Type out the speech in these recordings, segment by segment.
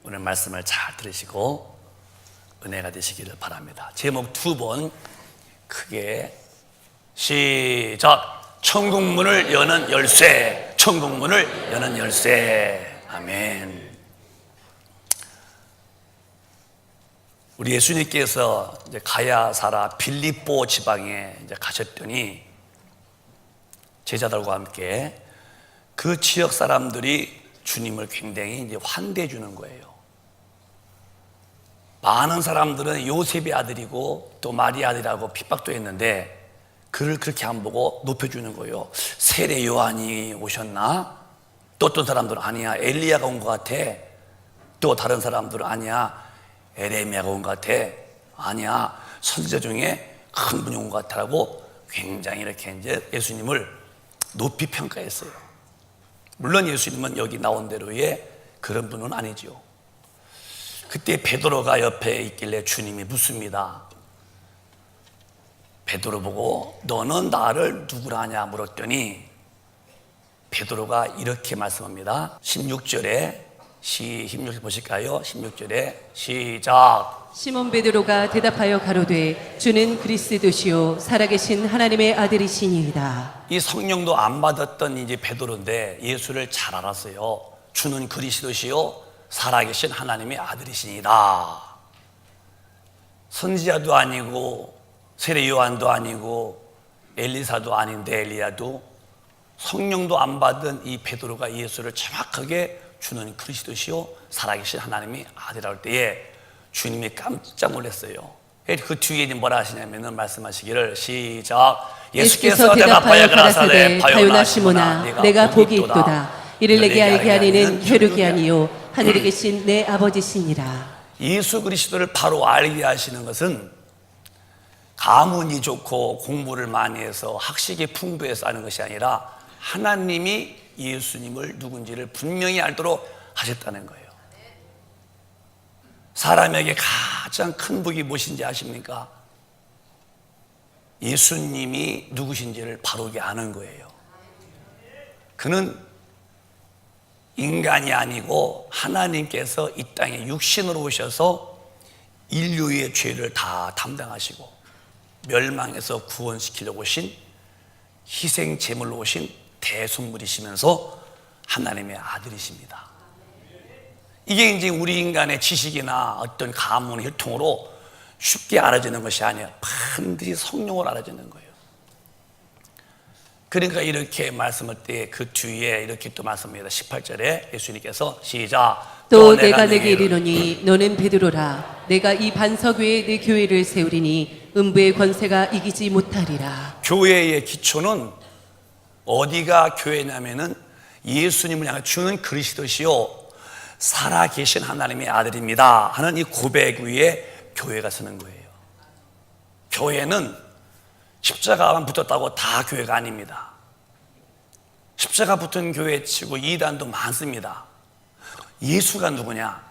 오늘 말씀을 잘 들으시고 은혜가 되시기를 바랍니다. 제목 두 번 크게 시작. 천국문을 여는 열쇠, 천국문을 여는 열쇠. 아멘. 우리 예수님께서 이제 가야사라 빌립보 지방에 이제 가셨더니 제자들과 함께 그 지역 사람들이 주님을 굉장히 이제 환대해 주는 거예요. 많은 사람들은 요셉의 아들이고 또 마리아 아들이라고 핍박도 했는데 그를 그렇게 안 보고 높여주는 거예요. 세례 요한이 오셨나? 또 어떤 사람들은 아니야, 엘리야가 온 것 같아. 또 다른 사람들은 아니야, 에레미야가 온 것 같아. 아니야, 선지자 중에 큰 분이 온 것 같아라고 굉장히 이렇게 이제 예수님을 높이 평가했어요. 물론 예수님은 여기 나온 대로의 그런 분은 아니죠. 그때 베드로가 옆에 있길래 주님이 묻습니다. 베드로 보고 너는 나를 누구라 하냐 물었더니 베드로가 이렇게 말씀합니다. 16절에 16절 보실까요? 16절에 시작. 시몬 베드로가 대답하여 가로되 주는 그리스도시요 살아계신 하나님의 아들이시니이다. 이 성령도 안 받았던 이제 베드로인데 예수를 잘 알았어요. 주는 그리스도시요 살아계신 하나님의 아들이시니이다. 선지자도 아니고 세례 요한도 아니고 엘리사도 아닌데 엘리야도 성령도 안 받은 이 베드로가 예수를 정확하게 주는 그리스도시요 살아계신 하나님의 아들이라고 할 때에 주님이 깜짝 놀랐어요. 그 뒤에 뭐라 하시냐면은 말씀하시기를 시작. 예수께서 대답하여 가라사대 바요나 시몬아 내가 복이 있도다. 이를 내게 알게 하니는 혈육이 아니요 하늘에 계신 내 아버지시니라. 예수 그리스도를 바로 알게 하시는 것은 가문이 좋고 공부를 많이 해서 학식이 풍부해서 아는 것이 아니라 하나님이 예수님을 누군지를 분명히 알도록 하셨다는 거예요. 사람에게 가장 큰 복이 무엇인지 아십니까? 예수님이 누구신지를 바르게 아는 거예요. 그는 인간이 아니고 하나님께서 이 땅에 육신으로 오셔서 인류의 죄를 다 담당하시고 멸망에서 구원시키려고 오신 희생 제물로 오신 대속물이시면서 하나님의 아들이십니다. 이게 이제 우리 인간의 지식이나 어떤 가문 혈통으로 쉽게 알아지는 것이 아니에요. 반드시 성령으로 알아지는 거예요. 그러니까 이렇게 말씀할 때 그 뒤에 이렇게 또 말씀합니다. 18절에 예수님께서 시작. 또 내가 내게 이르노니 너는 베드로라. 내가 이 반석 위에 내 교회를 세우리니 음부의 권세가 이기지 못하리라. 교회의 기초는 어디가 교회냐면은 예수님을 향해 주는 그리스도시요 살아계신 하나님의 아들입니다 하는 이 고백 위에 교회가 서는 거예요. 교회는 십자가만 붙었다고 다 교회가 아닙니다. 십자가 붙은 교회 치고 이단도 많습니다. 예수가 누구냐?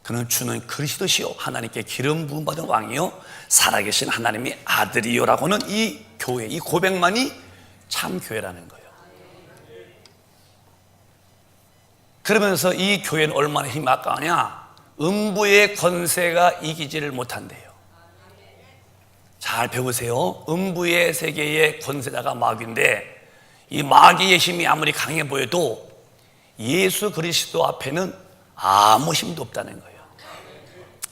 그는 주는 그리스도시요 하나님께 기름 부음 받은 왕이요 살아계신 하나님의 아들이요라고는 이 교회, 이 고백만이 참 교회라는 거예요. 그러면서 이 교회는 얼마나 힘이 아까우냐? 음부의 권세가 이기지를 못한대요. 잘 배우세요. 음부의 세계의 권세자가 마귀인데 이 마귀의 힘이 아무리 강해 보여도 예수 그리스도 앞에는 아무 힘도 없다는 거예요.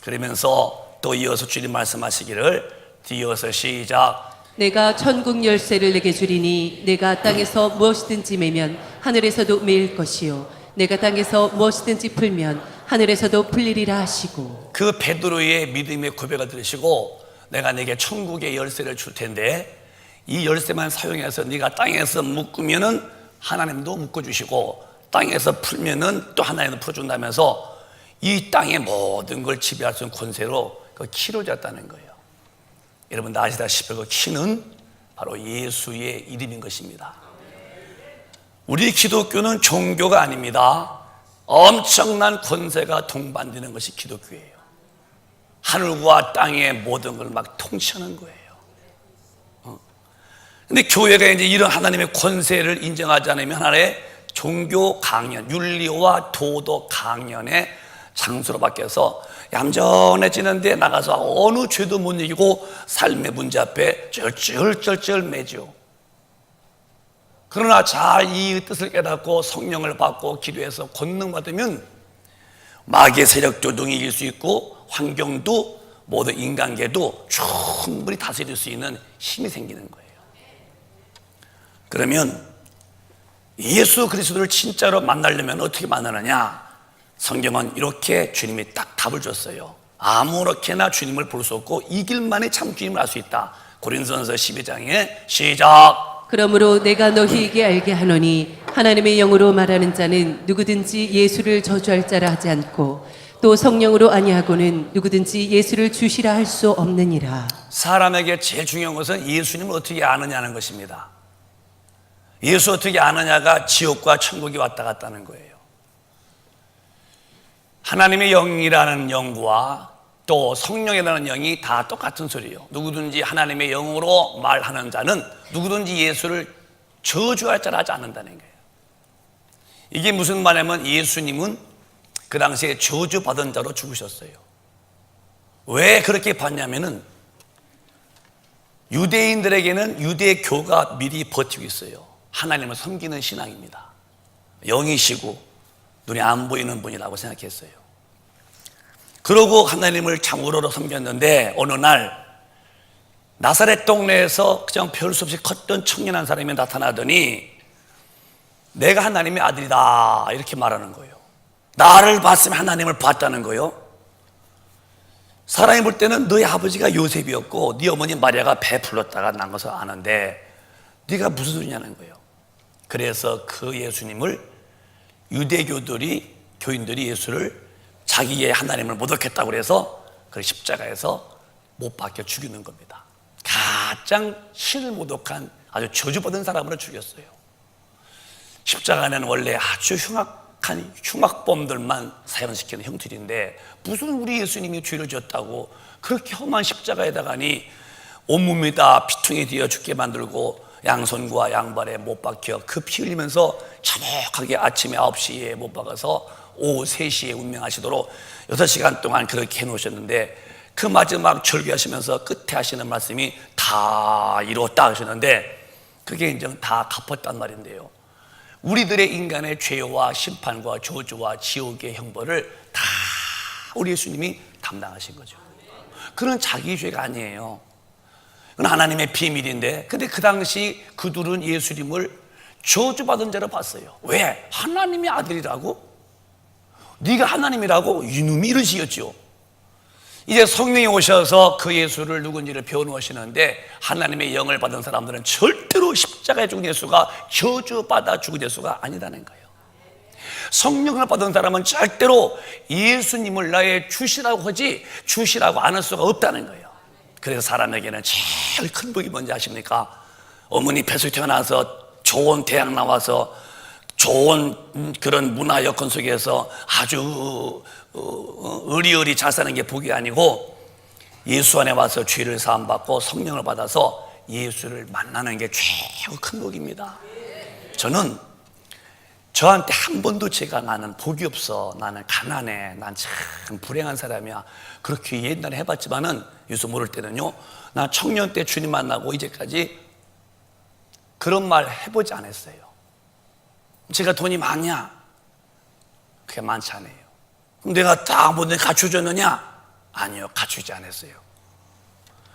그러면서 또 이어서 주님 말씀하시기를 뒤이어서 시작. 내가 천국 열쇠를 내게 주리니 내가 땅에서 무엇이든지 매면 하늘에서도 매일 것이요 내가 땅에서 무엇이든지 풀면 하늘에서도 풀리리라 하시고. 그 베드로의 믿음의 고백을 들으시고 내가 내게 천국의 열쇠를 줄 텐데 이 열쇠만 사용해서 네가 땅에서 묶으면은 하나님도 묶어주시고 땅에서 풀면은 또 하나님도 풀어준다면서 이 땅의 모든 걸 지배할 수 있는 권세로 그 키를 줬다는 거예요. 여러분 다 아시다시피 그 키는 바로 예수의 이름인 것입니다. 우리 기독교는 종교가 아닙니다. 엄청난 권세가 동반되는 것이 기독교예요. 하늘과 땅의 모든 걸 막 통치하는 거예요. 근데 교회가 이제 이런 하나님의 권세를 인정하지 않으면 하나의 종교 강연, 윤리와 도덕 강연에 장수로 바뀌어서 얌전해지는데 나가서 어느 죄도 못 이기고 삶의 문제 앞에 쩔쩔쩔쩔 매죠. 그러나 잘 이 뜻을 깨닫고 성령을 받고 기도해서 권능 받으면 마귀의 세력도 능히 이길 수 있고 환경도 모든 인간계도 충분히 다스릴 수 있는 힘이 생기는 거예요. 그러면 예수 그리스도를 진짜로 만나려면 어떻게 만나느냐? 성경은 이렇게 주님이 딱 답을 줬어요. 아무렇게나 주님을 볼 수 없고 이 길만에 참 주님을 알 수 있다. 고린도전서 12장에 시작. 그러므로 내가 너희에게 알게 하노니 하나님의 영으로 말하는 자는 누구든지 예수를 저주할 자라 하지 않고 또 성령으로 아니하고는 누구든지 예수를 주시라 할 수 없느니라. 사람에게 제일 중요한 것은 예수님을 어떻게 아느냐는 것입니다. 예수 어떻게 아느냐가 지옥과 천국이 왔다 갔다 하는 거예요. 하나님의 영이라는 영과 또 성령이라는 영이 다 똑같은 소리예요. 누구든지 하나님의 영으로 말하는 자는 누구든지 예수를 저주할 자라 하지 않는다는 거예요. 이게 무슨 말이냐면 예수님은 그 당시에 저주받은 자로 죽으셨어요. 왜 그렇게 봤냐면은 유대인들에게는 유대교가 미리 버티고 있어요. 하나님을 섬기는 신앙입니다. 영이시고 눈에 안 보이는 분이라고 생각했어요. 그러고 하나님을 참으로 섬겼는데 어느 날 나사렛 동네에서 그냥 별 수 없이 컸던 청년 한 사람이 나타나더니 내가 하나님의 아들이다 이렇게 말하는 거예요. 나를 봤으면 하나님을 봤다는 거예요. 사람이 볼 때는 너희 아버지가 요셉이었고 네 어머니 마리아가 배 불렀다가 난 것을 아는데 네가 무슨 소리냐는 거예요. 그래서 그 예수님을 유대교들이 교인들이 예수를 자기의 하나님을 모독했다고 해서 그 십자가에서 못 박혀 죽이는 겁니다. 가장 신을 모독한 아주 저주받은 사람으로 죽였어요. 십자가는 원래 아주 흉악한 흉악범들만 사형시키는 형틀인데 무슨 우리 예수님이 죄를 졌다고 그렇게 험한 십자가에다가니 온몸이 다 피퉁이 되어 죽게 만들고 양손과 양발에 못 박혀 그 피 흘리면서 자목하게 아침에 9시에 못 박아서 오후 3시에 운명하시도록 6시간 동안 그렇게 해놓으셨는데 그 마지막 절규하시면서 끝에 하시는 말씀이 다 이루었다 하시는데 그게 이제 다 갚았단 말인데요. 우리들의 인간의 죄와 심판과 저주와 지옥의 형벌을 다 우리 예수님이 담당하신 거죠. 그건 자기 죄가 아니에요. 그건 하나님의 비밀인데 근데 그 당시 그들은 예수님을 저주받은 자로 봤어요. 왜? 하나님의 아들이라고? 네가 하나님이라고? 이놈이 이러시겠죠. 이제 성령이 오셔서 그 예수를 누군지를 배워놓으시는데 하나님의 영을 받은 사람들은 절대로 십자가에 죽은 예수가 저주받아 죽은 예수가 아니라는 거예요. 성령을 받은 사람은 절대로 예수님을 나의 주시라고 하지 주시라고 안 할 수가 없다는 거예요. 그래서 사람에게는 제일 큰 복이 뭔지 아십니까? 어머니 뱃속에 태어나서 좋은 대학 나와서 좋은 그런 문화 여건 속에서 아주 의리의리 잘 사는 게 복이 아니고 예수 안에 와서 죄를 사함받고 성령을 받아서 예수를 만나는 게 최고 큰 복입니다. 저는 저한테 한 번도 제가 나는 복이 없어, 나는 가난해, 난 참 불행한 사람이야 그렇게 옛날에 해봤지만은 예수 모를 때는요 난 청년 때 주님 만나고 이제까지 그런 말 해보지 않았어요. 제가 돈이 많냐? 그게 많지 않아요. 그럼 내가 딱 뭐든 갖춰줬느냐? 아니요, 갖추지 않았어요.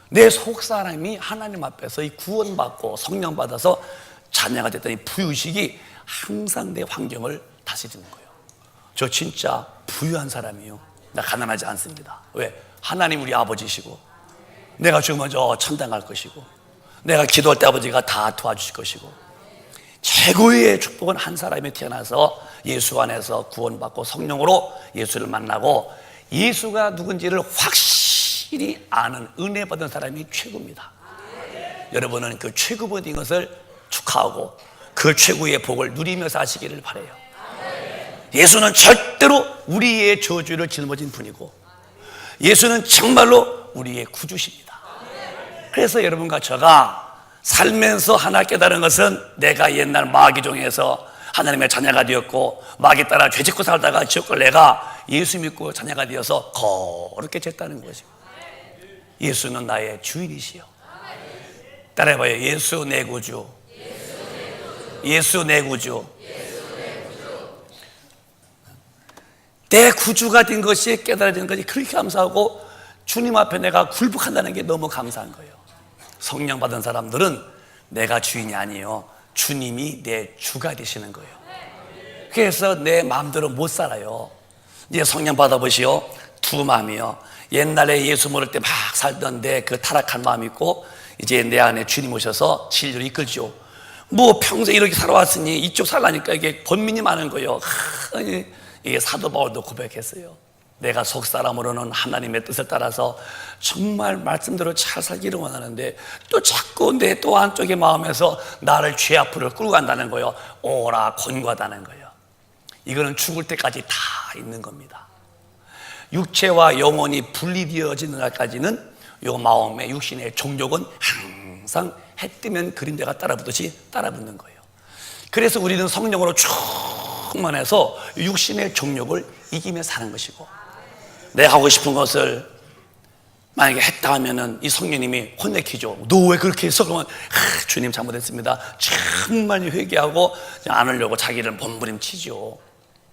내 속사람이 하나님 앞에서 이 구원받고 성령 받아서 자녀가 됐더니 부유식이 항상 내 환경을 다스리는 거예요. 저 진짜 부유한 사람이에요. 나 가난하지 않습니다. 왜? 하나님 우리 아버지시고 내가 죽으면 저 천당 갈 것이고 내가 기도할 때 아버지가 다 도와주실 것이고 최고의 축복은 한 사람이 태어나서 예수 안에서 구원받고 성령으로 예수를 만나고 예수가 누군지를 확실히 아는 은혜 받은 사람이 최고입니다. 여러분은 그 최고 받은 것을 축하하고 그 최고의 복을 누리며 사시기를 바라요. 예수는 절대로 우리의 저주를 짊어진 분이고 예수는 정말로 우리의 구주십니다. 그래서 여러분과 저가 살면서 하나 깨달은 것은 내가 옛날 마귀종에서 하나님의 자녀가 되었고 마귀 따라 죄짓고 살다가 지옥을 내가 예수 믿고 자녀가 되어서 거룩게 됐다는 거죠. 예수는 나의 주인이시여. 따라해봐요. 예수 내 구주. 예수 내 구주. 내 구주가 된 것이 깨달아지는 것이 그렇게 감사하고 주님 앞에 내가 굴복한다는 게 너무 감사한 거예요. 성령 받은 사람들은 내가 주인이 아니에요. 주님이 내 주가 되시는 거예요. 그래서 내 마음대로 못 살아요. 이제 성령 받아보시오. 두 마음이요. 옛날에 예수 모를 때 막 살던데 그 타락한 마음이 있고 이제 내 안에 주님 오셔서 진리로 이끌죠. 뭐 평생 이렇게 살아왔으니 이쪽 살라니까 이게 번민이 많은 거예요. 이게 사도 바울도 고백했어요. 내가 속 사람으로는 하나님의 뜻을 따라서 정말 말씀대로 잘 살기를 원하는데 또 자꾸 내 또 안쪽의 마음에서 나를 죄 앞으로 끌고 간다는 거예요. 오라 권고하다는 거예요. 이거는 죽을 때까지 다 있는 겁니다. 육체와 영혼이 분리되어지는 날까지는 요 마음의 육신의 종족은 항상 해 뜨면 그림자가 따라붙듯이 따라붙는 거예요. 그래서 우리는 성령으로 충만해서 육신의 종족을 이기며 사는 것이고, 내가 하고 싶은 것을 만약에 했다 하면은 이 성령님이 혼내키죠. 너 왜 그렇게 했어? 그러면 주님 잘못했습니다. 정말 회개하고 안 하려고 자기를 몸부림치죠.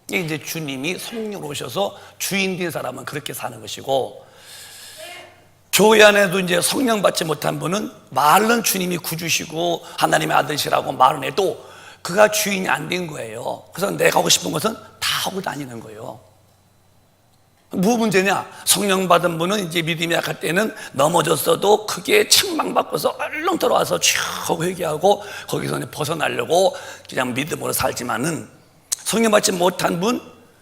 이게 이제 주님이 성령으로 오셔서 주인 된 사람은 그렇게 사는 것이고, 교회 안에도 이제 성령 받지 못한 분은 말은 주님이 구주시고 하나님의 아들이시라고 말은 해도 그가 주인이 안 된 거예요. 그래서 내가 하고 싶은 것은 다 하고 다니는 거예요. 뭐 문제냐? 성령 받은 분은 이제 믿음이 약할 때는 넘어졌어도 크게 책망받고서 얼른 들어와서 쭉 회개하고 거기서 벗어나려고 그냥 믿음으로 살지만은, 성령 받지 못한 분,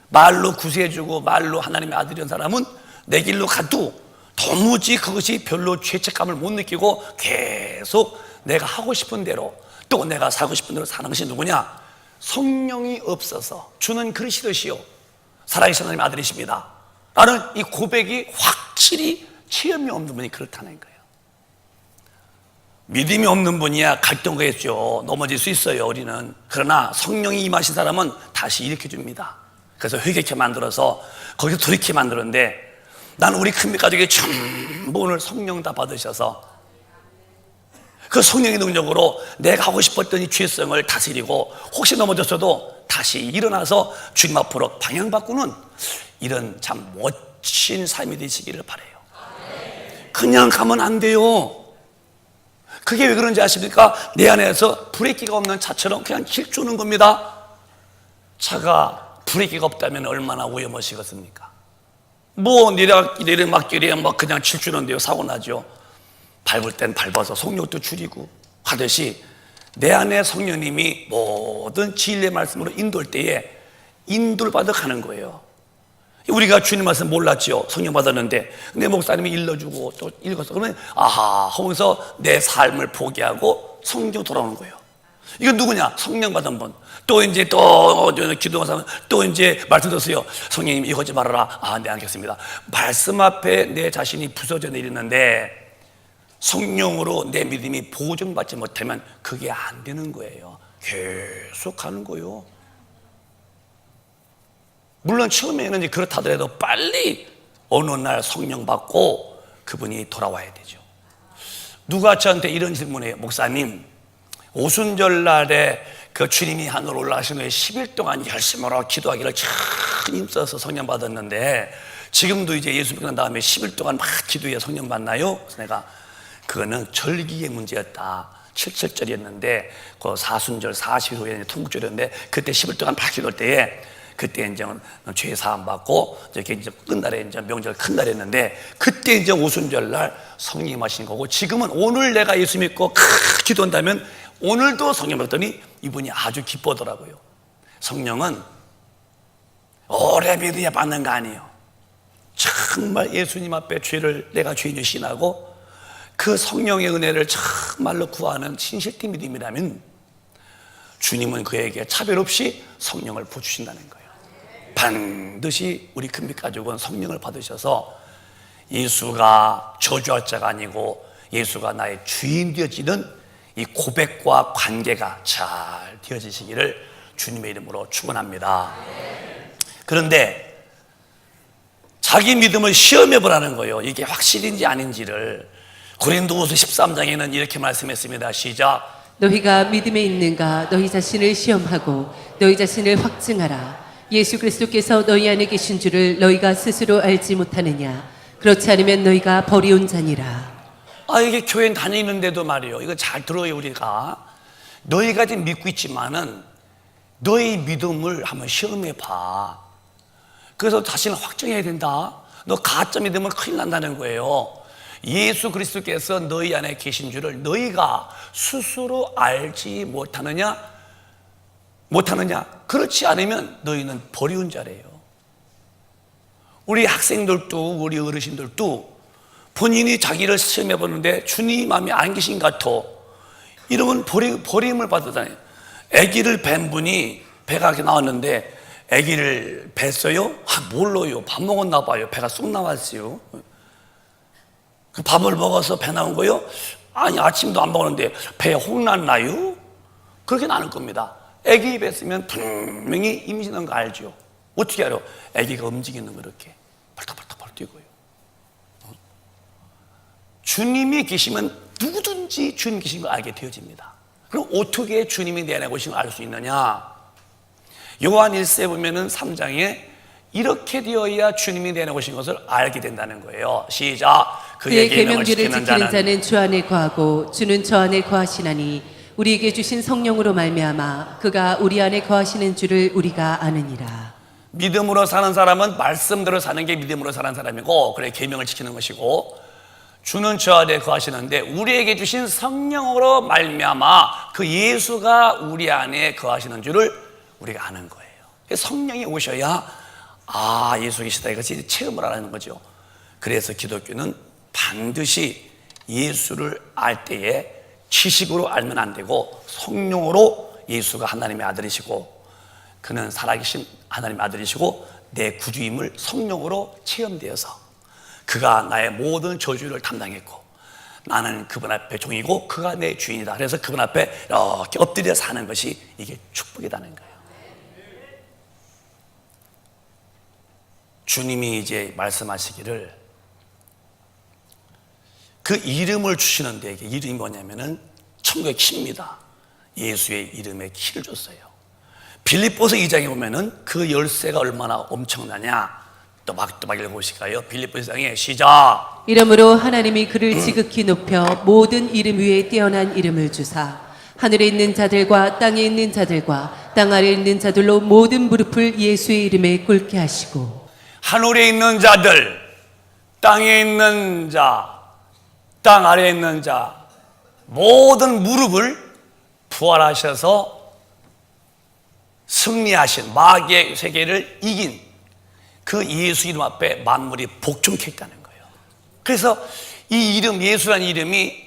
말로 구세해주고 말로 하나님의 아들이란 사람은 내 길로 가도 도무지 그것이 별로 죄책감을 못 느끼고 계속 내가 하고 싶은 대로 또 내가 살고 싶은 대로 사는 것이 누구냐? 성령이 없어서 주는 그리스도시요 살아계신 하나님의 아들이십니다 라는 이 고백이 확실히 체험이 없는 분이 그렇다는 거예요. 믿음이 없는 분이야 갈등하겠죠. 넘어질 수 있어요, 우리는. 그러나 성령이 임하신 사람은 다시 일으켜줍니다. 그래서 회개케 만들어서 거기서 돌이키게 만드는데, 나는 우리 큰빛 가족이 전부 오늘 성령 다 받으셔서 그 성령의 능력으로 내가 하고 싶었던 이 죄성을 다스리고 혹시 넘어졌어도 다시 일어나서 주님 앞으로 방향 바꾸는 이런 참 멋진 삶이 되시기를 바라요. 그냥 가면 안 돼요. 그게 왜 그런지 아십니까? 내 안에서 브레이크가 없는 차처럼 그냥 길 주는 겁니다. 차가 브레이크가 없다면 얼마나 위험하시겠습니까? 뭐 내리막길에 막 그냥 길 주는데요, 사고 나죠. 밟을 땐 밟아서 속력도 줄이고 하듯이 내 안에 성령님이 모든 진리의 말씀으로 인도할 때에 인도를 받아 가는 거예요. 우리가 주님 말씀 몰랐죠. 성령 받았는데 내 목사님이 일러주고 또 읽어서 그러면 아하 하면서 내 삶을 포기하고 성령 돌아오는 거예요. 이건 누구냐? 성령 받은 분. 또 이제 또 기도하는 사람 또 이제 말씀 들었어요. 성령님 이거 하지 말아라. 아, 네 알겠습니다. 말씀 앞에 내 자신이 부서져 내리는데 성령으로 내 믿음이 보증받지 못하면 그게 안 되는 거예요. 계속 하는 거예요. 물론 처음에는 이제 그렇다더라도 빨리 어느 날 성령 받고 그분이 돌아와야 되죠. 누가 저한테 이런 질문해요. 목사님, 오순절 날에 그 주님이 하늘로 올라가신 후에 10일 동안 열심으로 기도하기를 참 힘써서 성령 받았는데 지금도 이제 예수 믿고 난 다음에 10일 동안 막 기도해 성령 받나요? 그래서 내가 그거는 절기의 문제였다. 77절이었는데 그 사순절 40일 후에 통국절이었는데 그때 10일 동안 막 기도할 때에 그때 이제 죄 사함 받고 이제 끝날에 이제 명절 큰 날이었는데 그때 이제 오순절 날 성령 임하신 거고, 지금은 오늘 내가 예수 믿고 기도한다면 오늘도 성령 받더니 이분이 아주 기뻐더라고요. 성령은 오래 믿어야 받는 거 아니에요. 정말 예수님 앞에 죄를 내가 죄인을 신하고 그 성령의 은혜를 정말로 구하는 신실한 믿음이라면 주님은 그에게 차별 없이 성령을 부어주신다는 거예요. 반드시 우리 큰빛 가족은 성령을 받으셔서 예수가 저주할 자가 아니고 예수가 나의 주인 되어지는 이 고백과 관계가 잘 되어지시기를 주님의 이름으로 축원합니다. 그런데 자기 믿음을 시험해 보라는 거예요. 이게 확실인지 아닌지를. 고린도후서 13장에는 이렇게 말씀했습니다. 시작. 너희가 믿음에 있는가 너희 자신을 시험하고 너희 자신을 확증하라. 예수 그리스도께서 너희 안에 계신 줄을 너희가 스스로 알지 못하느냐. 그렇지 않으면 너희가 버리온 자니라. 이게 교회 다니는데도 말이에요. 이거 잘 들어요. 우리가 너희가 지금 믿고 있지만은 너희 믿음을 한번 시험해 봐. 그래서 자신을 확정해야 된다. 너 가짜 믿으면 큰일 난다는 거예요. 예수 그리스도께서 너희 안에 계신 줄을 너희가 스스로 알지 못하느냐? 그렇지 않으면 너희는 버리운 자래요. 우리 학생들도 우리 어르신들도 본인이 자기를 시험해 보는데 주님 마음에 안 계신 것 같아. 이러면 버림을 받았잖아요. 아기를 뵌 분이 배가 이렇게 나왔는데 아기를 뵀어요? 몰라요. 밥 먹었나 봐요. 배가 쑥 나왔어요. 그 밥을 먹어서 배 나온 거요? 아니, 아침도 안 먹었는데 배에 홍났나요? 그렇게 나는 겁니다. 아기 뵀으면 분명히 임신한 거 알죠? 어떻게 알아요? 아기가 움직이는 거 이렇게 발탁발탁 뛰고요. 주님이 계시면 누구든지 주님 계신 걸 알게 되어집니다. 그럼 어떻게 주님이 내 안에 계신 걸 알 수 있느냐? 요한 1세 보면은 3장에 이렇게 되어야 주님이 내 안에 계신 것을 알게 된다는 거예요. 시작. 그의 계명들을 지키는 자는 주 안에 거하고 주는 저 안에 거하시나니 우리에게 주신 성령으로 말미암아 그가 우리 안에 거하시는 줄을 우리가 아느니라. 믿음으로 사는 사람은 말씀대로 사는 게 믿음으로 사는 사람이고, 그래 계명을 지키는 것이고, 주는 저 안에 거하시는데 우리에게 주신 성령으로 말미암아 그 예수가 우리 안에 거하시는 줄을 우리가 아는 거예요. 성령이 오셔야 예수 계시다 이것이 체험을 하는 거죠. 그래서 기독교는 반드시 예수를 알 때에 지식으로 알면 안 되고 성령으로 예수가 하나님의 아들이시고 그는 살아계신 하나님의 아들이시고 내 구주임을 성령으로 체험되어서 그가 나의 모든 저주를 담당했고 나는 그분 앞에 종이고 그가 내 주인이다. 그래서 그분 앞에 이렇게 엎드려 사는 것이 이게 축복이라는 거예요. 주님이 이제 말씀하시기를 그 이름을 주시는데 이게 이름이 뭐냐면은 천국의 키입니다. 예수의 이름에 키를 줬어요. 빌립보서 2장에 보면은 그 열쇠가 얼마나 엄청나냐. 또박 읽어보실까요? 빌립보서 2장에 시작. 이러므로 하나님이 그를 지극히 높여 모든 이름 위에 뛰어난 이름을 주사 하늘에 있는 자들과 땅에 있는 자들과 땅 아래에 있는 자들로 모든 무릎을 예수의 이름에 꿇게 하시고 하늘에 있는 자들, 땅에 있는 자, 땅 아래에 있는 자 모든 무릎을 부활하셔서 승리하신 마귀의 세계를 이긴 그 예수 이름 앞에 만물이 복종케 했다는 거예요. 그래서 이 이름, 예수라는 이름이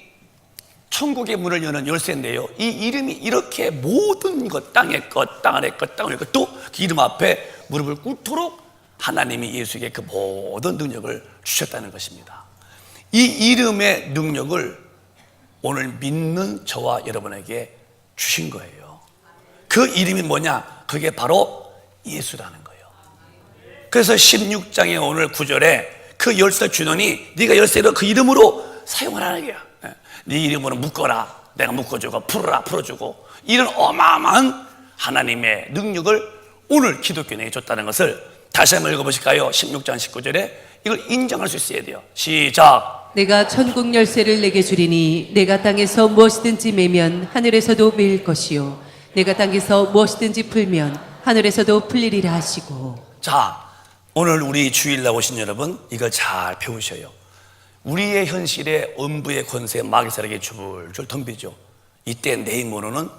천국의 문을 여는 열쇠인데요. 이 이름이 이렇게 모든 것, 땅의 것, 땅 아래 것, 땅 위의 것, 또 그 이름 앞에 무릎을 꿇도록 하나님이 예수에게 그 모든 능력을 주셨다는 것입니다. 이 이름의 능력을 오늘 믿는 저와 여러분에게 주신 거예요. 그 이름이 뭐냐? 그게 바로 예수라는 거예요. 그래서 16장의 오늘 9절에 그 열쇠 주노니 네가 열쇠를 그 이름으로 사용하라는 거야. 네 이름으로 묶어라. 내가 묶어주고 풀어주고 이런 어마어마한 하나님의 능력을 오늘 기독교인에게 줬다는 것을 다시 한번 읽어보실까요? 16장 19절에 이걸 인정할 수 있어야 돼요. 시작. 내가 천국 열쇠를 내게 주리니 내가 땅에서 무엇이든지 매면 하늘에서도 매일 것이요 내가 땅에서 무엇이든지 풀면 하늘에서도 풀리리라 하시고. 자, 오늘 우리 주일 나오신 여러분 이걸 잘 배우셔요. 우리의 현실에 음부의 권세 마귀 세력이 줄줄 덤비죠. 이때 내 힘으로는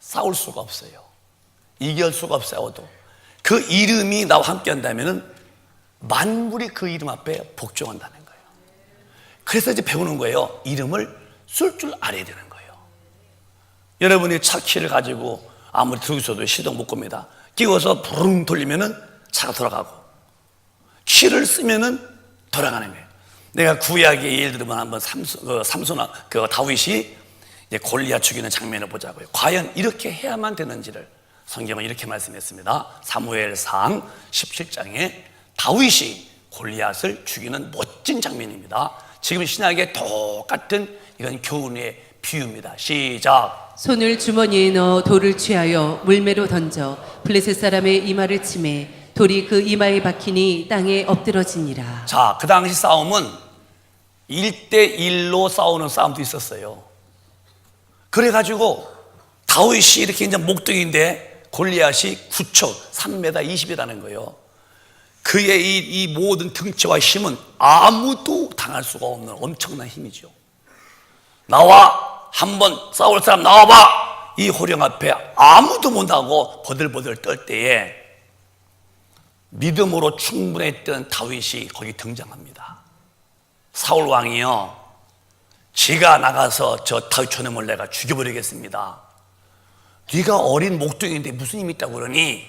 싸울 수가 없어요. 이길 수가 없어도 그 이름이 나와 함께 한다면 만물이 그 이름 앞에 복종한다는 거예요. 그래서 이제 배우는 거예요. 이름을 쓸 줄 알아야 되는 거예요. 여러분이 차 키를 가지고 아무리 들고 있어도 시동 못 겁니다. 끼워서 부릉 돌리면은 차가 돌아가고 키를 쓰면은 돌아가는 거예요. 내가 구약의 예를 들면 한번 삼손아 다윗이 이제 골리앗 죽이는 장면을 보자고요. 과연 이렇게 해야만 되는지를 성경은 이렇게 말씀했습니다. 사무엘상 17장에 다윗이 골리앗을 죽이는 멋진 장면입니다. 지금 신약의 똑같은 이건 교훈의 비유입니다. 시작. 손을 주머니에 넣어 돌을 취하여 물매로 던져 블레셋 사람의 이마를 치매 돌이 그 이마에 박히니 땅에 엎드러지니라. 자, 그 당시 싸움은 1대1로 싸우는 싸움도 있었어요. 그래가지고 다윗이 이렇게 이제 목동인데 골리앗이 9척 3m 20이라는 거예요. 그의 이 모든 등치와 힘은 아무도 당할 수가 없는 엄청난 힘이죠. 나와 한번 싸울 사람 나와봐. 이 호령 앞에 아무도 못하고 버들버들 떨 때에 믿음으로 충분했던 다윗이 거기 등장합니다. 사울 왕이요, 지가 나가서 저 다윗 저놈을 내가 죽여버리겠습니다. 네가 어린 목동인데 무슨 힘이 있다고 그러니?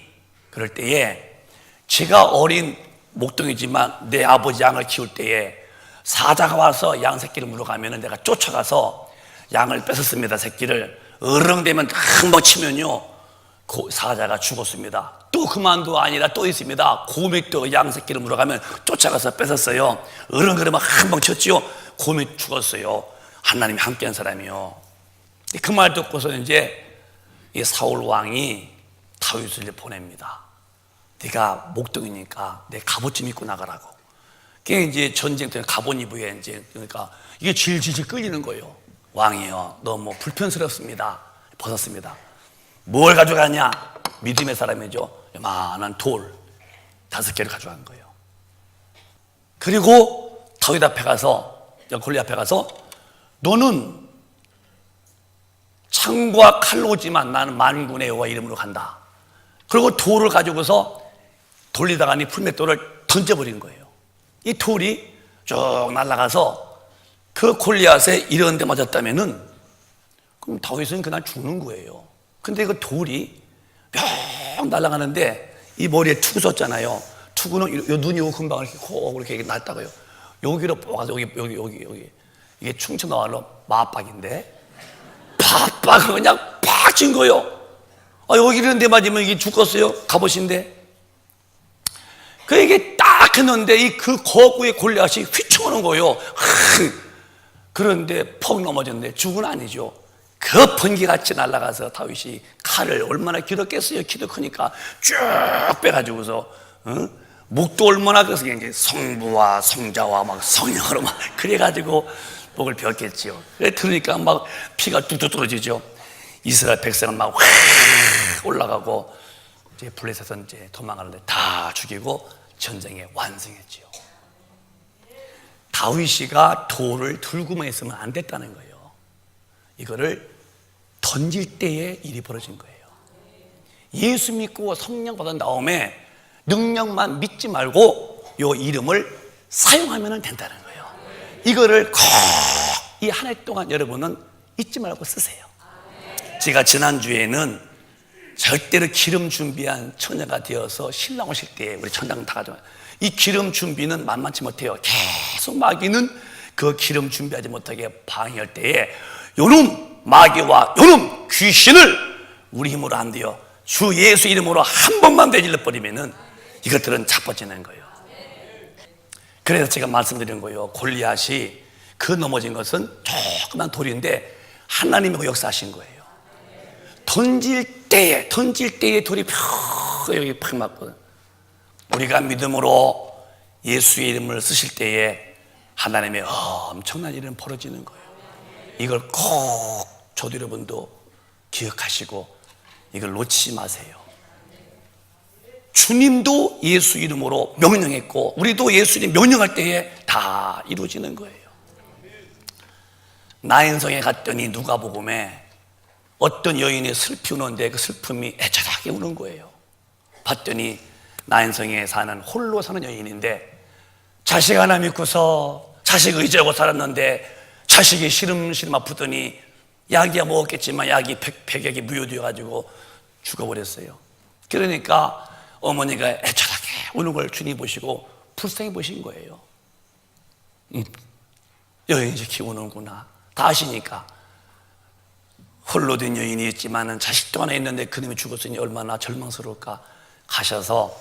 그럴 때에 제가 어린 목동이지만 내 아버지 양을 키울 때에 사자가 와서 양 새끼를 물어가면 내가 쫓아가서 양을 뺏었습니다. 새끼를 어렁대면 한 번 치면요 그 사자가 죽었습니다. 또 그만도 아니라 또 있습니다. 곰이 또 양 새끼를 물어가면 쫓아가서 뺏었어요. 어렁거리면 한 번 쳤지요. 곰이 죽었어요. 하나님이 함께한 사람이요. 그 말 듣고서 이제 이 사울 왕이 다윗을 보냅니다. 네가 목동이니까 내 갑옷 좀 입고 나가라고. 그게 이제 전쟁 때 갑옷 입으에 이제 그러니까 이게 질질질 끌리는 거예요. 왕이요, 너무 불편스럽습니다. 벗었습니다. 뭘 가져가냐? 믿음의 사람이죠. 요만한 돌 5개를 가져간 거예요. 그리고 다윗 앞에 가서, 골리 앞에 가서 너는 창과 칼로 오지만 나는 만군의 여호와 이름으로 간다. 그리고 돌을 가지고서 돌리다가니 풀맷돌을 던져버린 거예요. 이 돌이 쭉 날아가서 그 골리앗에 이런 데 맞았다면은 그럼 다윗은 그날 죽는 거예요. 근데 그 돌이 뿅 날아가는데 이 머리에 투구 썼잖아요. 투구는 요 눈이 요 금방 이렇게 코 이렇게 났다고요. 여기로 뽑아서 여기 이게 충청나와로 마박인데 팍팍 그냥 팍 친 거예요. 여기 이런 데 맞으면 이게 죽었어요. 갑옷인데. 그 이게 딱 했는데 이 그 거구의 골리앗이 휘청하는 거예요. 그런데 퍽 넘어졌는데 죽은 아니죠. 그 번개같이 날아가서 다윗이 칼을 얼마나 길었겠어요. 키도 크니까 쭉 빼가지고서 목도 얼마나 그래서 이제 성부와 성자와 막 성령으로 막 그래가지고 목을 베었겠지요. 그래 들으니까 막 피가 뚝뚝 떨어지죠. 이스라엘 백성은 막 올라가고 이제 블레셋은 이제 도망가는데 다 죽이고 전쟁에 완성했지요. 다윗이가 돌을 들고만 있으면 안 됐다는 거예요. 이거를 던질 때에 일이 벌어진 거예요. 예수 믿고 성령 받은 다음에 능력만 믿지 말고 요 이름을 사용하면 된다는 거예요. 이거를 꼭 이 한 해 동안 여러분은 잊지 말고 쓰세요. 제가 지난주에는 절대로 기름 준비한 처녀가 되어서 신랑 오실 때 우리 천장 다 가져와요. 이 기름 준비는 만만치 못해요. 계속 마귀는 그 기름 준비하지 못하게 방해할 때에 요놈 마귀와 요놈 귀신을 우리 힘으로 안 돼요. 주 예수 이름으로 한 번만 내질러 버리면은 이것들은 자빠지는 거예요. 그래서 제가 말씀드린 거예요. 골리앗이 그 넘어진 것은 조그만 돌인데 하나님이 역사하신 거예요. 던질 때에 돌이 펴 여기 팍 맞거든. 우리가 믿음으로 예수의 이름을 쓰실 때에 하나님의 엄청난 일은 벌어지는 거예요. 이걸 꼭 저도 여러분도 기억하시고 이걸 놓치지 마세요. 주님도 예수 이름으로 명령했고 우리도 예수 이름 명령할 때에 다 이루어지는 거예요. 나인성에 갔더니 누가복음에 어떤 여인이 슬피 우는데 그 슬픔이 애절하게 우는 거예요. 봤더니 나인성에 사는 홀로 사는 여인인데 자식 하나 믿고서 자식 의지하고 살았는데 자식이 시름시름 아프더니 약이야 먹었겠지만 약이 백약이 무효되어가지고 죽어버렸어요. 그러니까 어머니가 애절하게 우는 걸 주님 보시고 불쌍히 보신 거예요. 여인이 이렇게 우는구나 다 아시니까 홀로 된 여인이 있지만은 자식도 하나 있는데 그놈이 죽었으니 얼마나 절망스러울까. 가셔서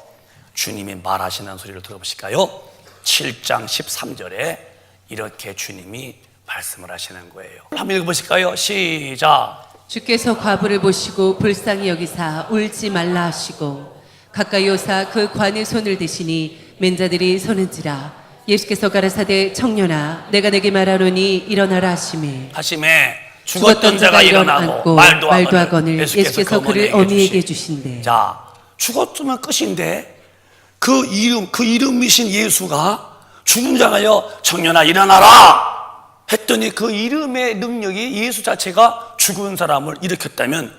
주님이 말하시는 소리를 들어보실까요? 7장 13절에 이렇게 주님이 말씀을 하시는 거예요. 한번 읽어보실까요? 시작. 주께서 과부를 보시고 불쌍히 여기사 울지 말라 하시고 가까이 오사 그 관에 손을 대시니 맨자들이 서는지라. 예수께서 가라사대 청년아 내가 내게 말하노니 일어나라 하시매 죽었던 자가 일어나고 말도 하거늘 예수께서 그를 어미에게 주신대. 자, 죽었으면 끝인데 그 이름이신 예수가 죽은 자가요 청년아 일어나라 했더니 그 이름의 능력이 예수 자체가 죽은 사람을 일으켰다면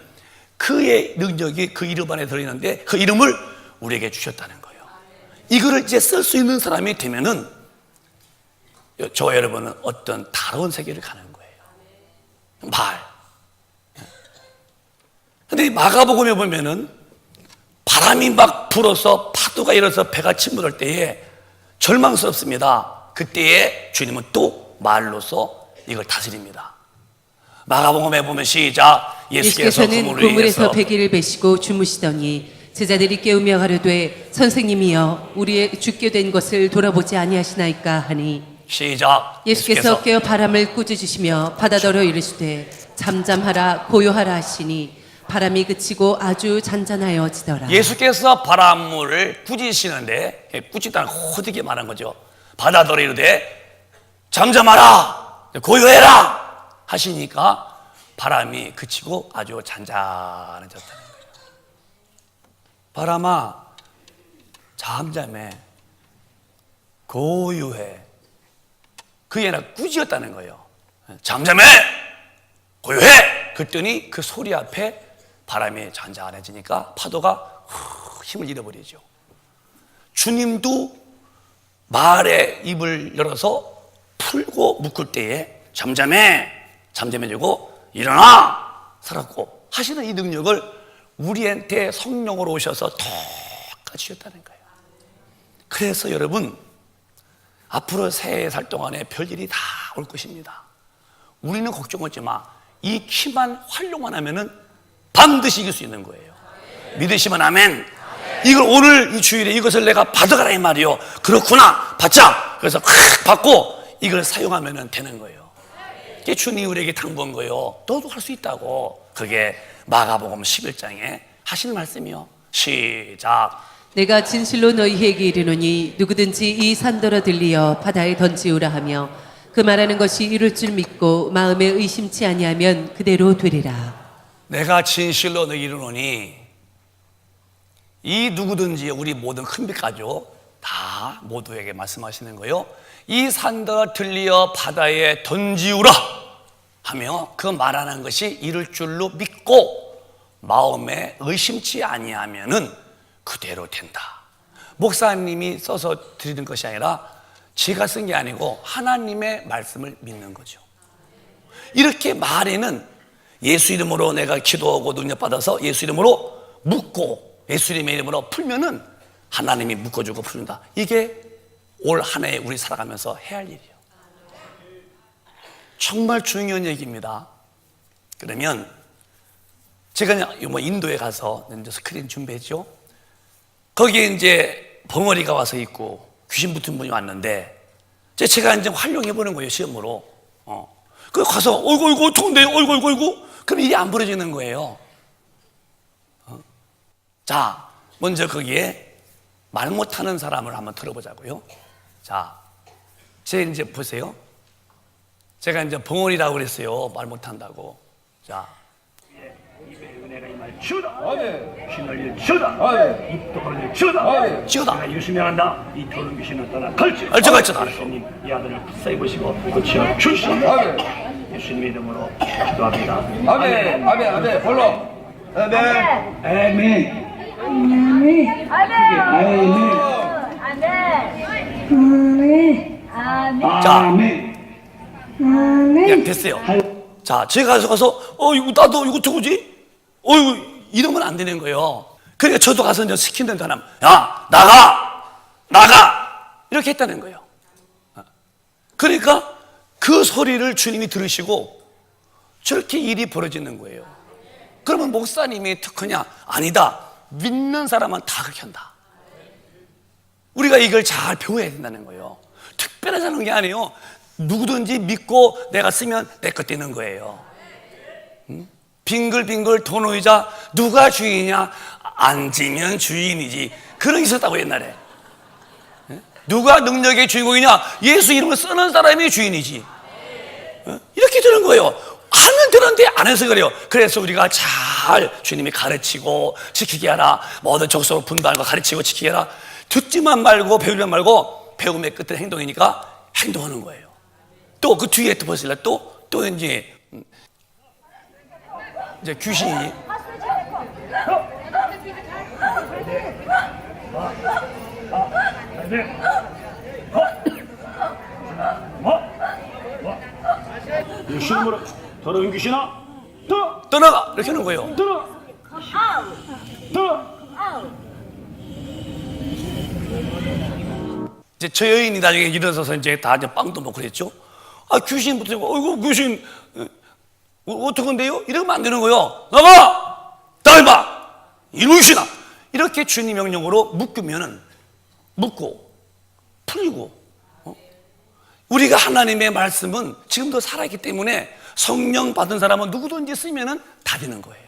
그의 능력이 그 이름 안에 들어있는데 그 이름을 우리에게 주셨다는 거예요. 이거를 이제 쓸 수 있는 사람이 되면은 저와 여러분은 어떤 다른 세계를 가는 거예요. 말. 근데 마가복음에 보면은 바람이 막 불어서 파도가 일어서 배가 침몰할 때에 절망스럽습니다. 그때에 주님은 또 말로서 이걸 다스립니다. 마가복음에 보면 시작. 예수께서는 그물에서 배기를 베시고 주무시더니 제자들이 깨우며 가로되 선생님이여 우리의 죽게 된 것을 돌아보지 아니하시나이까 하니 시작. 예수께서 깨어 바람을 꾸짖으시며 바다더러 이르시되 잠잠하라 고요하라 하시니 바람이 그치고 아주 잔잔하여지더라. 예수께서 바람을 꾸짖으시는데 꾸짖다는 호되게 말한 거죠. 바다더러 이르되 잠잠하라 고요해라 하시니까 바람이 그치고 아주 잔잔해졌다는 거예요. 바람아 잠잠해 고요해. 그게 아니라 꾸짖었다는 거예요. 잠잠해 고요해 그랬더니 그 소리 앞에 바람이 잔잔해지니까 파도가 힘을 잃어버리죠. 주님도 말의 입을 열어서 풀고 묶을 때에 잠잠해지고 일어나 살았고 하시는 이 능력을 우리한테 성령으로 오셔서 똑같이 주셨다는 거예요. 그래서 여러분 앞으로 세 살 동안에 별일이 다 올 것입니다. 우리는 걱정하지 마. 이 키만 활용만 하면은 반드시 이길 수 있는 거예요. 믿으시면 아멘. 이걸 오늘 이 주일에 이것을 내가 받아가라 이 말이요. 그렇구나 받자. 그래서 확 받고 이걸 사용하면 되는 거예요. 이게 주님이 우리에게 당부한 거예요. 너도 할 수 있다고. 그게 마가복음 11장에 하시는 말씀이요. 시작. 내가 진실로 너희에게 이르노니 누구든지 이 산더러 들리어 바다에 던지우라 하며 그 말하는 것이 이룰 줄 믿고 마음에 의심치 아니하면 그대로 되리라. 내가 진실로 너희에게 이르노니 이 누구든지 우리 모든 큰빛 가족 다 모두에게 말씀하시는 거예요. 이 산더러 들리어 바다에 던지우라 하며 그 말하는 것이 이룰 줄로 믿고 마음에 의심치 아니하면은 그대로 된다. 목사님이 써서 드리는 것이 아니라 제가 쓴 게 아니고 하나님의 말씀을 믿는 거죠. 이렇게 말에는 예수 이름으로 내가 기도하고 능력받아서 예수 이름으로 묻고 예수 이름의 이름으로 풀면은 하나님이 묶어주고 푸는다. 이게 올 한 해 우리 살아가면서 해야 할 일이에요. 정말 중요한 얘기입니다. 그러면 제가 인도에 가서 이제 스크린 준비했죠. 거기에 이제 벙어리가 와서 있고 귀신 붙은 분이 왔는데 제가 이제 활용해 보는 거예요. 시험으로. 그 가서 어이구 어떡한데 어이구 그럼 일이 안 벌어지는 거예요. 자, 먼저 거기에 말 못하는 사람을 한번 들어보자고요. 자, 제가 이제 보세요. 제가 이제 벙어리라고 그랬어요. 말 못한다고. 자, 입에 은혜가 임할 주다. 귀신을 주다. 입도 벌릴 주다. 지어다. 유심히 한다. 이 더러운 귀신을 떠나 걸치. 걸쳐다. 예수님 이 아들을 붙사해 보시고 고치어 주시옵소서. 예수님 이름으로 기도합니다. 아멘. 불러. 아멘. 아멘. 자, 예, 됐어요. 자, 제가 가서 이거 나도 이거 저거지? 이거 이러면 안 되는 거예요. 그러니까 저도 가서 이제 시키는 사람, 야, 나가! 이렇게 했다는 거예요. 그러니까 그 소리를 주님이 들으시고 저렇게 일이 벌어지는 거예요. 그러면 목사님이 특허냐? 아니다. 믿는 사람은 다 그렇게 한다. 우리가 이걸 잘 배워야 된다는 거예요. 특별하자는 게 아니에요. 누구든지 믿고 내가 쓰면 내 것 되는 거예요. 빙글빙글 돈 의자 누가 주인이냐? 앉으면 주인이지. 그런 게 있었다고 옛날에. 누가 능력의 주인공이냐? 예수 이름을 쓰는 사람이 주인이지. 이렇게 되는 거예요. 하면 되는데 안 해서 그래요. 그래서 우리가 잘 주님이 가르치고 지키게 하라. 모든 족속으로 분배하는 거 가르치고 지키게 하라. 듣지만 말고 배우지만 말고 배움의 끝은 행동이니까 행동하는 거예요. 또 그 뒤에 또 보실래? 또 이제 귀신이 귀신 뭐라? 더러운 귀신아, 떠나가 이렇게 하는 거예요. 이제 저 여인이 나중에 일어서서 이제 다 이제 빵도 먹고 그랬죠. 아, 귀신 붙들고, 어이구, 귀신, 어떡한데요? 이러면 안 되는 거예요. 나가! 나가! 이루시나! 이렇게 주님 명령으로 묶고, 풀리고, 우리가 하나님의 말씀은 지금도 살아있기 때문에 성령 받은 사람은 누구든지 쓰면은 다 되는 거예요.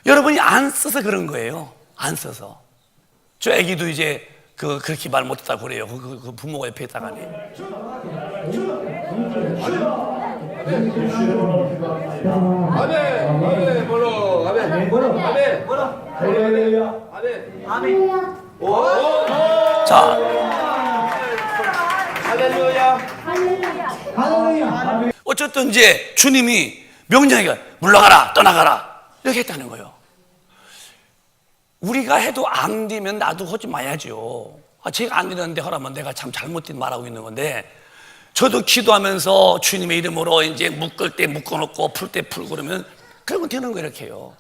여러분이 안 써서 그런 거예요. 안 써서. 저 애기도 이제 그렇게 말 못했다고 그래요. 그 부모가 옆에 있다가니. 아멘. 뭐로? 아멘. 아멘. 아멘. 자, 할렐루야. 어쨌든 이제 주님이 명령이가 물러가라, 떠나가라 이렇게 했다는 거예요. 우리가 해도 안 되면 나도 하지 마야죠. 제가 안 되는데 하라면 내가 참 잘못된 말하고 있는 건데, 저도 기도하면서 주님의 이름으로 이제 묶을 때 묶어놓고 풀 때 풀고 그러면 되는 거예요. 이렇게요.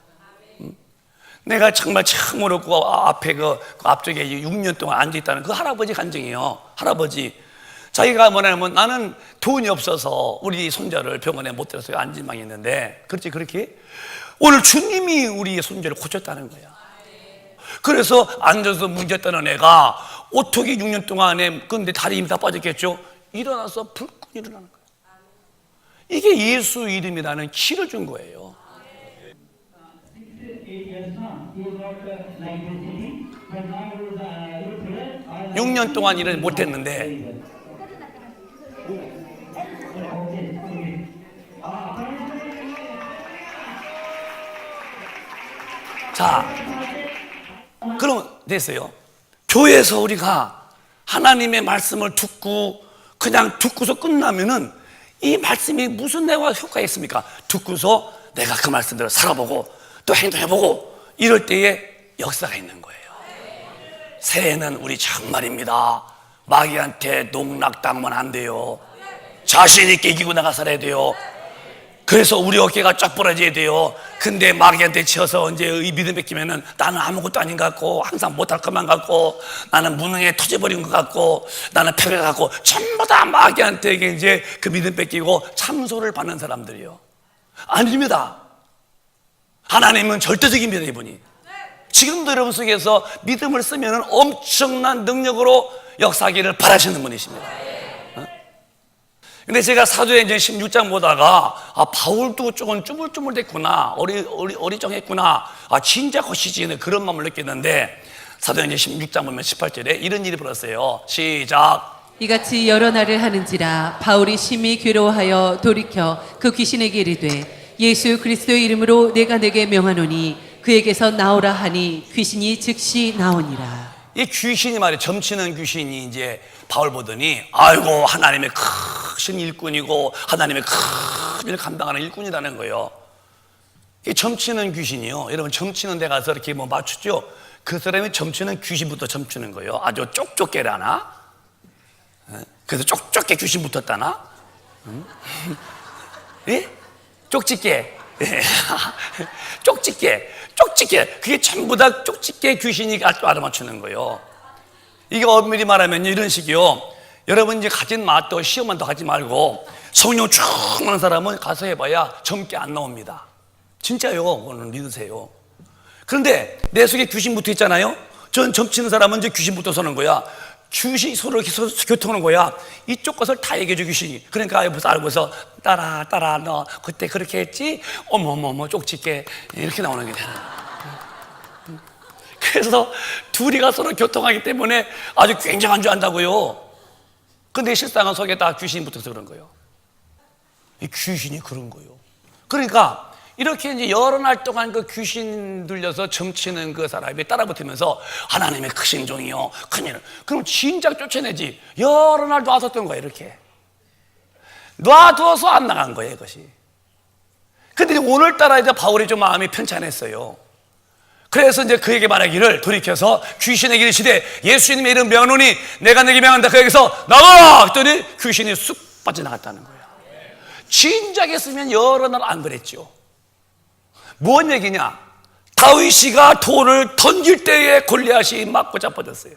내가 정말 참으로 그 앞에 그 앞쪽에 6년 동안 앉아있다는 그 할아버지 간증이에요. 할아버지. 자기가 뭐냐면 나는 돈이 없어서 우리 손자를 병원에 못 데려서 안진망이 있는데, 그렇지, 그렇게 오늘 주님이 우리 손자를 고쳤다는 거야. 그래서 앉아서 문제였다는 애가 어떻게 6년 동안에, 근데 다리 힘이 다 빠졌겠죠? 일어나서 불끈 일어나는 거예요. 이게 예수 이름이라는 키를 준 거예요. 육 년 동안 일을 못했는데, 자, 그럼 됐어요. 교회에서 우리가 하나님의 말씀을 그냥 듣고서 끝나면은 이 말씀이 무슨 내가 효과가 있습니까? 듣고서 내가 그 말씀대로 살아보고 또 행동해보고 이럴 때에 역사가 있는 거예요. 새해는 우리 정말입니다. 마귀한테 농락당하면 안 돼요. 자신 있게 이기고 나가 살아야 돼요. 그래서 우리 어깨가 쫙 부러져야 돼요. 근데 마귀한테 치여서 이제 이 믿음 뺏기면은 나는 아무것도 아닌 것 같고, 항상 못할 것만 같고, 나는 무능에 터져버린 것 같고, 나는 패배 같고, 전부 다 마귀한테 이제 그 믿음 뺏기고 참소를 받는 사람들이요. 아닙니다. 하나님은 절대적입니다, 이분이. 지금도 여러분 속에서 믿음을 쓰면은 엄청난 능력으로 역사하기를 바라시는 분이십니다. 근데 제가 사도행전 16장 보다가 바울도 조금 쭈물쭈물 됐구나, 어리쩡했구나, 진짜 거시지, 그런 마음을 느꼈는데, 사도행전 16장 보면 18절에 이런 일이 벌었어요. 시작. 이같이 여러 날을 하는지라 바울이 심히 괴로워하여 돌이켜 그 귀신에게 이르되 예수 그리스도의 이름으로 내가 내게 명하노니 그에게서 나오라 하니 귀신이 즉시 나오니라. 이 귀신이 말이에요. 점치는 귀신이 이제 바울 보더니, 아이고, 하나님의 크신 일꾼이고 하나님의 큰 일을 감당하는 일꾼이라는 거예요. 이 점치는 귀신이요. 여러분, 점치는 데 가서 이렇게 뭐 맞추죠? 그 사람이 점치는 귀신부터 점치는 거예요. 아주 쪽쪽깨라나? 그래서 쪽쪽깨 귀신 붙었다나? 예? 쪽집게. 쪽집게. 그게 전부 다 쪽집게 귀신이 알아맞추는 거예요. 이게 엄밀히 말하면 이런 식이요. 여러분 이제 가진 맛도 시험만 더 하지 말고 성령 충만한 사람은 가서 해봐야 젊게 안 나옵니다. 진짜요. 그거는 믿으세요. 그런데 내 속에 귀신 붙어 있잖아요. 전 점치는 사람은 이제 귀신 붙어서는 거야. 귀신이 서로 교통하는 거야. 이쪽 것을 다 얘기해줘, 귀신이. 그러니까 옆에서 알고서 따라 너 그때 그렇게 했지? 어머머머 쪽집게 이렇게 나오는 게 되는 거야. 그래서 둘이가 서로 교통하기 때문에 아주 굉장한 줄 안다고요. 근데 실상은 속에 다 귀신이 붙어서 그런 거예요. 이 귀신이 그런 거예요. 그러니까 이렇게 이제 여러 날 동안 그 귀신 들려서 점치는 그 사람이 따라붙으면서 하나님의 크신 종이요, 큰일. 그럼 진작 쫓아내지. 여러 날 놔뒀던 거야, 이렇게. 놔두어서 안 나간 거예요, 이것이. 근데 오늘따라 이제 바울이 좀 마음이 편찮았어요. 그래서 이제 그에게 말하기를 돌이켜서 귀신에게 이르시되 예수님의 이름 명하노니 내가 내게 명한다. 그에게서 나가라! 했더니 귀신이 쑥 빠져나갔다는 거예요. 진작 했으면 여러 날 안 그랬죠. 뭔 얘기냐? 다윗이가 돌을 던질 때에 골리앗이 맞고 자빠졌어요.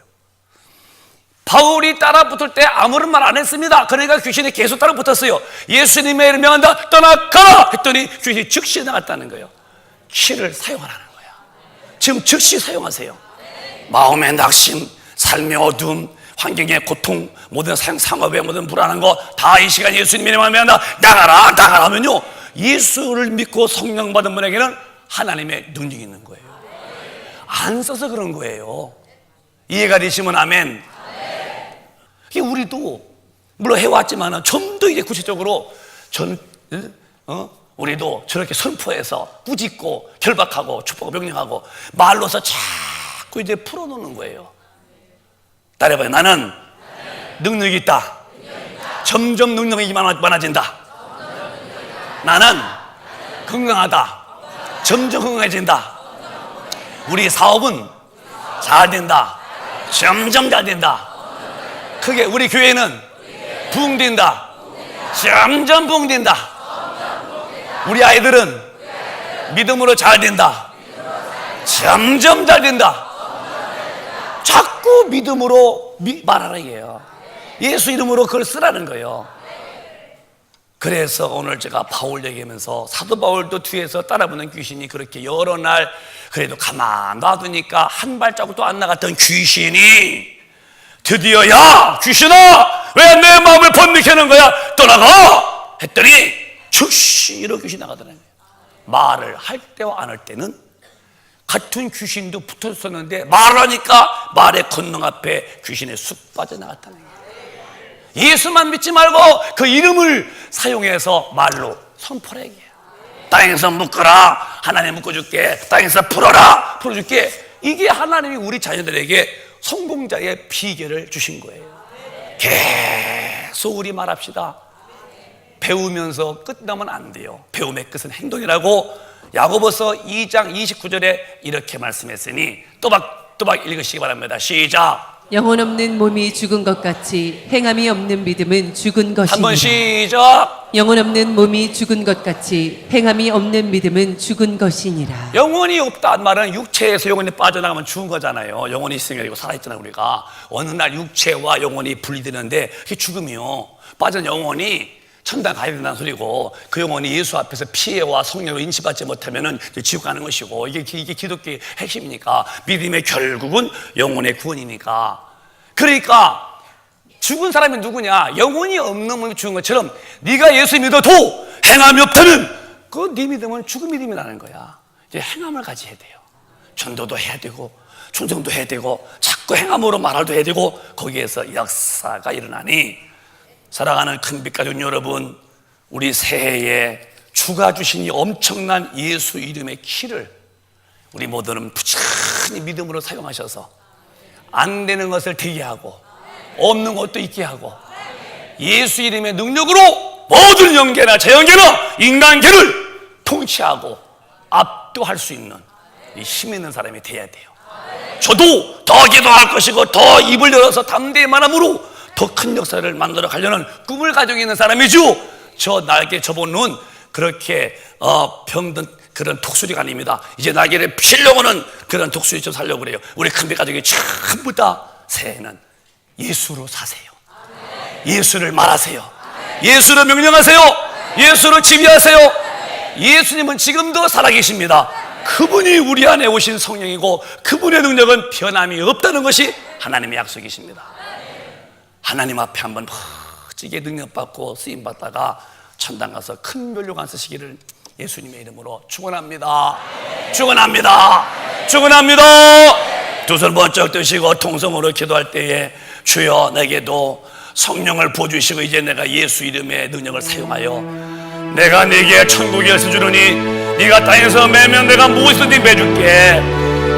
바울이 따라붙을 때 아무런 말 안 했습니다. 그러니까 귀신이 계속 따라붙었어요. 예수님의 이름 명한다. 떠나가라! 했더니 귀신이 즉시 나갔다는 거예요. 키를 사용하라는 거야. 지금 즉시 사용하세요. 마음의 낙심, 삶의 어둠, 환경의 고통, 모든 상업의 모든 불안한 거 다 이 시간 예수님의 이름을 명한다. 나가라 하면요, 예수를 믿고 성령 받은 분에게는 하나님의 능력이 있는 거예요. 안 써서 그런 거예요. 이해가 되시면 아멘. 우리도 물론 해왔지만 좀 더 이제 구체적으로 우리도 저렇게 선포해서 꾸짖고 결박하고 축복하고 명령하고 말로서 자꾸 이제 풀어놓는 거예요. 따라해봐요. 나는 능력이 있다. 점점 능력이 많아진다. 나는 건강하다. 점점 건강해진다. 우리 사업은 잘 된다. 점점 잘 된다. 크게 우리 교회는 부흥된다. 점점 부흥된다. 우리 아이들은 믿음으로 잘 된다. 점점 잘 된다. 자꾸 믿음으로 말하라 이게요. 예수 이름으로 그걸 쓰라는 거예요. 그래서 오늘 제가 바울 얘기하면서 사도 바울도 뒤에서 따라붙는 귀신이 그렇게 여러 날 그래도 가만 놔두니까 한 발자국도 안 나갔던 귀신이 드디어 야 귀신아 왜 내 마음을 번뇌케 하는 거야 떠나가 했더니 즉시 이렇게 귀신이 나가더라는 거예요. 말을 할 때와 안 할 때는 같은 귀신도 붙었었는데 말을 하니까 말의 권능 앞에 귀신이 쑥 빠져나갔다는 거예요. 예수만 믿지 말고 그 이름을 사용해서 말로 선포를 해요. 땅에서 묶어라. 하나님 묶어줄게. 땅에서 풀어라. 풀어줄게. 이게 하나님이 우리 자녀들에게 성공자의 비결을 주신 거예요. 계속 우리 말합시다. 배우면서 끝나면 안 돼요. 배움의 끝은 행동이라고 야고보서 2장 29절에 이렇게 말씀했으니 또박 읽으시기 바랍니다. 시작. 영혼 없는 몸이 죽은 것 같이 행함이 없는 믿음은 죽은 것이니라. 한번 시작. 영혼 없는 몸이 죽은 것 같이 행함이 없는 믿음은 죽은 것이니라. 영혼이 없다는 말은 육체에서 영혼이 빠져나가면 죽은 거잖아요. 영혼이 있으면 이거 살아있잖아요. 우리가 어느 날 육체와 영혼이 분리되는데 그게 죽음이요. 빠진 영혼이 천당 가야 된다는 소리고 그 영혼이 예수 앞에서 피해와 성령으로 인치받지 못하면 지옥 가는 것이고 이게 기독교의 핵심이니까 믿음의 결국은 영혼의 구원이니까. 그러니까 죽은 사람이 누구냐? 영혼이 없는 몸이 죽은 것처럼 네가 예수 믿어도 행함이 없다면 그 네 믿음은 죽은 믿음이라는 거야. 이제 행함을 가져야 돼요. 전도도 해야 되고 충성도 해야 되고 자꾸 행함으로 말도 해야 되고 거기에서 역사가 일어나니 사랑하는 큰빛 가족 여러분, 우리 새해에 주가 주신 이 엄청난 예수 이름의 키를 우리 모두는 부지런히 믿음으로 사용하셔서 안 되는 것을 되게 하고 없는 것도 있게 하고 예수 이름의 능력으로 모든 영계나 자연계나 인간계를 통치하고 압도할 수 있는 이 힘 있는 사람이 돼야 돼요. 저도 더 기도할 것이고 더 입을 열어서 담대히 말함으로 더 큰 역사를 만들어 가려는 꿈을 가지고 있는 사람이죠. 저 날개 접은 눈 그렇게 병든 그런 독수리가 아닙니다. 이제 날개를 피려고 하는 그런 독수리 좀 살려고 그래요. 우리 큰빛 가족이 전부 다 새해는 예수로 사세요. 예수를 말하세요. 예수로 명령하세요. 예수로 지휘하세요. 예수님은 지금도 살아계십니다. 그분이 우리 안에 오신 성령이고 그분의 능력은 변함이 없다는 것이 하나님의 약속이십니다. 하나님 앞에 한번 멋지게 능력받고 쓰임받다가 천당 가서 큰 멸류관 안 쓰시기를 예수님의 이름으로 축원합니다. 축원합니다. 축원합니다. 두 손 번쩍 드시고 통성으로 기도할 때에 주여 내게도 성령을 부어주시고 이제 내가 예수 이름의 능력을 사용하여 내가 네게 천국의 열쇠 주르니 네가 땅에서 매면 내가 무엇이든지 매줄게.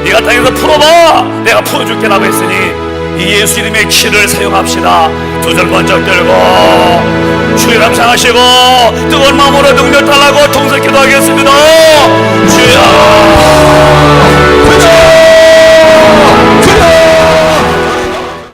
네가 땅에서 풀어봐 내가 풀어줄게 라고 했으니 이 예수 이름의 키를 사용합시다. 두 손 번쩍 들고 주여 감상하시고 뜨거운 마음으로 능력 달라고 통성 기도하겠습니다. 주여